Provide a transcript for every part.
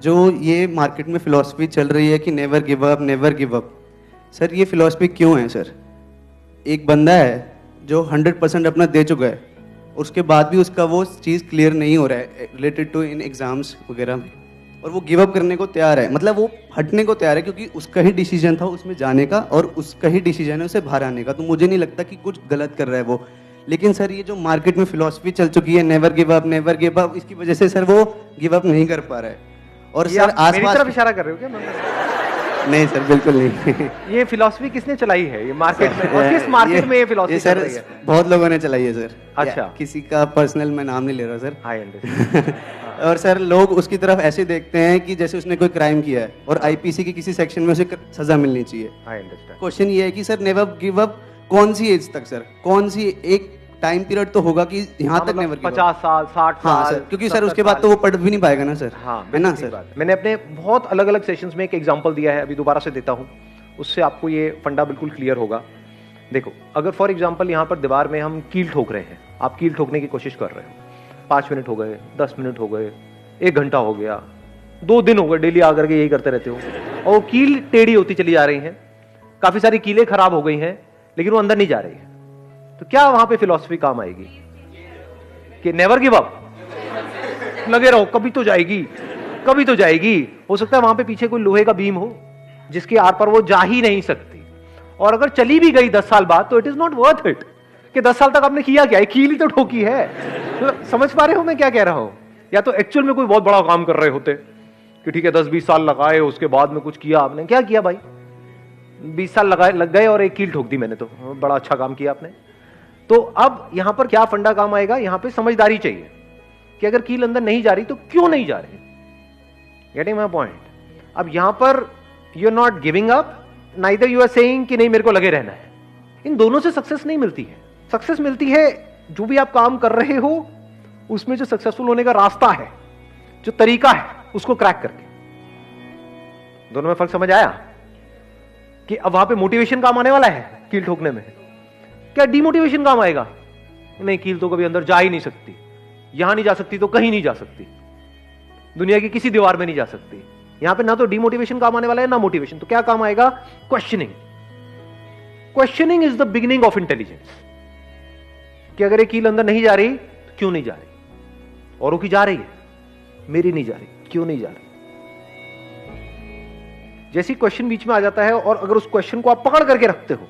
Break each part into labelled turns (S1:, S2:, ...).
S1: जो ये मार्केट में फिलॉसफी चल रही है कि never give up, never give up, sir ये फिलॉसफी क्यों है सर? एक बंदा है जो 100% अपना दे चुका है, उसके बाद भी उसका वो चीज़ क्लियर नहीं हो रहा है रिलेटेड टू इन एग्जाम्स वगैरह में, और वो गिव अप करने को तैयार है, मतलब वो हटने को तैयार है क्योंकि उसका ही डिसीजन था उसमें जाने का और उसका ही डिसीजन है उसे बाहर आने का। तो मुझे नहीं लगता कि कुछ गलत कर रहा है वो। लेकिन सर ये जो मार्केट में फिलॉसफी चल चुकी है never give up, never give up, इसकी वजह से सर वो गिव अप नहीं कर पा रहा है। और
S2: ये
S1: सर
S2: आप मेरी
S1: आसपास
S2: तरफ इशारा कर रहे हो क्या?
S1: नहीं सर, बिल्कुल नहीं।
S2: ये फिलॉसफी किसने चलाई है ये मार्केट में, और किस मार्केट में ये फिलॉसफी चल
S1: सर
S2: रही है?
S1: बहुत लोगों ने चलाई है सर।
S2: अच्छा।
S1: किसी का पर्सनल मैं नाम नहीं ले रहा सर।
S2: I understand.
S1: और सर लोग उसकी तरफ ऐसे देखते हैं कि जैसे उसने कोई क्राइम किया है और आईपीसी के किसी सेक्शन में उसे सजा मिलनी चाहिए।
S2: I understand.
S1: क्वेश्चन ये है कि सर नेवर गिव अप कौन सी एज तक सर? कौन सी एक टाइम पीरियड तो होगा कि यहाँ तक नेवर गिव अप?
S2: 50 साल, 60
S1: हाँ
S2: साल,
S1: सर, क्योंकि सर उसके बाद तो वो पढ़ भी नहीं पाएगा ना सर।
S2: हाँ
S1: है ना
S2: सर।
S1: सर?
S2: मैंने अपने बहुत अलग अलग सेशंस में एक एग्जांपल दिया है, अभी दोबारा से देता हूँ, उससे आपको ये फंडा बिल्कुल क्लियर होगा। देखो, अगर फॉर एग्जांपल यहाँ पर दीवार में हम कील ठोक रहे हैं, आप कील ठोकने की कोशिश कर रहे हो, 5 मिनट हो गए, 10 मिनट हो गए, 1 घंटा हो गया, 2 दिन हो गए, डेली आकर के यही करते रहते हो, और वो कील टेढ़ी होती चली जा रही है, काफी सारी कीलें खराब हो गई हैं, लेकिन वो अंदर नहीं जा रही है। तो क्या वहां पे फिलॉसफी काम आएगी कि नेवर गिव अप, लगे रहो, कभी तो जाएगी, कभी तो जाएगी। हो सकता है वहां पे पीछे कोई लोहे का बीम हो जिसके आर पर वो जा ही नहीं सकती, और अगर चली भी गई 10 साल बाद तो it is not worth it कि 10 साल तक आपने किया क्या है, कील ही तो ठोकी है। तो समझ पा रहे हो मैं क्या कह रहा हूं? या तो एक्चुअल में कोई बहुत बड़ा काम कर रहे होते कि ठीक है 10-20 साल लगाए, उसके बाद में कुछ किया, आपने क्या किया भाई? 20 साल लग गए और एक कील ठोक दी मैंने, तो बड़ा अच्छा काम किया आपने। तो अब यहां पर क्या फंडा काम आएगा? यहां पे समझदारी चाहिए कि अगर कील अंदर नहीं जा रही तो क्यों नहीं जा रही। Getting my point? अब यहां पर you are not giving up, neither you are saying कि नहीं मेरे को लगे रहना है। इन दोनों से सक्सेस नहीं मिलती है। सक्सेस मिलती है जो भी आप काम कर रहे हो उसमें जो सक्सेसफुल होने का रास्ता है, जो तरीका है, उसको क्रैक करके। दोनों में फर्क समझ आया? कि अब वहां पे मोटिवेशन काम आने वाला है कील ठोकने में, क्या डिमोटिवेशन काम आएगा? नहीं, कील तो कभी अंदर जा ही नहीं सकती, यहां नहीं जा सकती तो कहीं नहीं जा सकती, दुनिया की किसी दीवार में नहीं जा सकती। यहां पे ना तो डिमोटिवेशन काम आने वाला है ना मोटिवेशन। तो क्या काम आएगा? Questioning. Questioning is the beginning of intelligence. कि अगर ये कील अंदर नहीं जा रही तो क्यों नहीं जा रही? औरों की जा रही है, मेरी नहीं जा रही, क्यों नहीं जा रही? जैसी क्वेश्चन बीच में आ जाता है और अगर उस क्वेश्चन को आप पकड़ करके रखते हो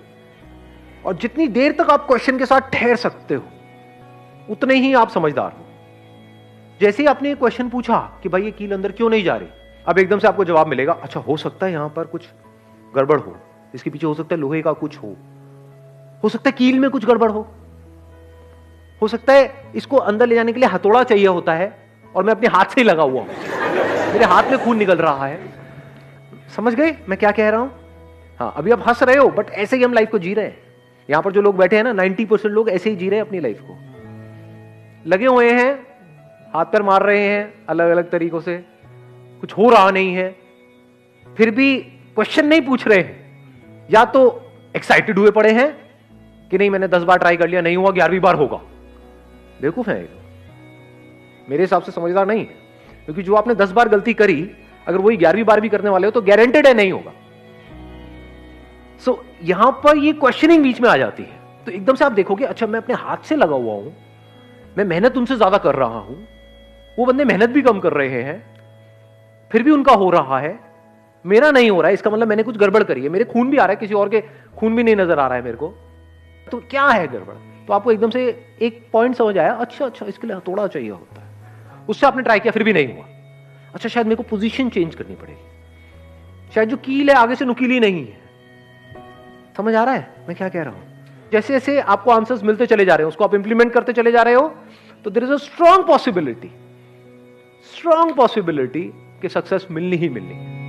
S2: और जितनी देर तक आप क्वेश्चन के साथ ठहर सकते हो उतने ही आप समझदार हो। जैसे ही आपने ये क्वेश्चन पूछा कि भाई ये कील अंदर क्यों नहीं जा रही, अब एकदम से आपको जवाब मिलेगा, अच्छा हो सकता है यहां पर कुछ गड़बड़ हो, इसके पीछे हो सकता है लोहे का कुछ हो सकता है कील में कुछ गड़बड़ हो सकता है इसको अंदर ले जाने के लिए हथौड़ा चाहिए होता है और मैं अपने हाथ से ही लगा हुआ हूं, मेरे हाथ में खून निकल रहा है। समझ गए मैं क्या कह रहा हूं? हाँ, अभी आप हंस रहे हो, बट ऐसे ही हम लाइफ को जी रहे हैं। यहां पर जो लोग बैठे हैं ना, 90% लोग ऐसे ही जी रहे हैं अपनी लाइफ को, लगे हुए हैं, हाथ पैर मार रहे हैं अलग अलग तरीकों से, कुछ हो रहा नहीं है, फिर भी क्वेश्चन नहीं पूछ रहे हैं। या तो एक्साइटेड हुए पड़े हैं कि नहीं मैंने 10 बार ट्राई कर लिया, नहीं हुआ, 11वीं बार होगा। बेवकूफ है, मेरे हिसाब से समझदार नहीं है, क्योंकि जो आपने 10 बार गलती करी अगर वही 11वीं बार भी करने वाले हो तो गारंटेड है नहीं होगा। सो यहां पर ये क्वेश्चनिंग बीच में आ जाती है। तो एकदम से आप देखोगे, अच्छा मैं अपने हाथ से लगा हुआ हूं, मैं मेहनत उनसे ज्यादा कर रहा हूं, वो बंदे मेहनत भी कम कर रहे हैं, फिर भी उनका हो रहा है, मेरा नहीं हो रहा है, इसका मतलब मैंने कुछ गड़बड़ करी है, मेरे खून भी आ रहा है, किसी और के खून भी नहीं नजर आ रहा है मेरे को, तो क्या है गड़बड़? तो आपको एकदम से एक पॉइंट समझ आया, अच्छा इसके लिए हथौड़ा चाहिए होता है। उससे आपने ट्राई किया, फिर भी नहीं हुआ, अच्छा शायद मेरे को पोजीशन चेंज करनी पड़ेगी, शायद जो कील है आगे से नुकीली नहीं है। समझ आ रहा है मैं क्या कह रहा हूं? जैसे जैसे आपको आंसर्स मिलते चले जा रहे हैं, उसको आप इंप्लीमेंट करते चले जा रहे हो, तो there is a strong possibility कि सक्सेस मिलनी ही मिलनी है।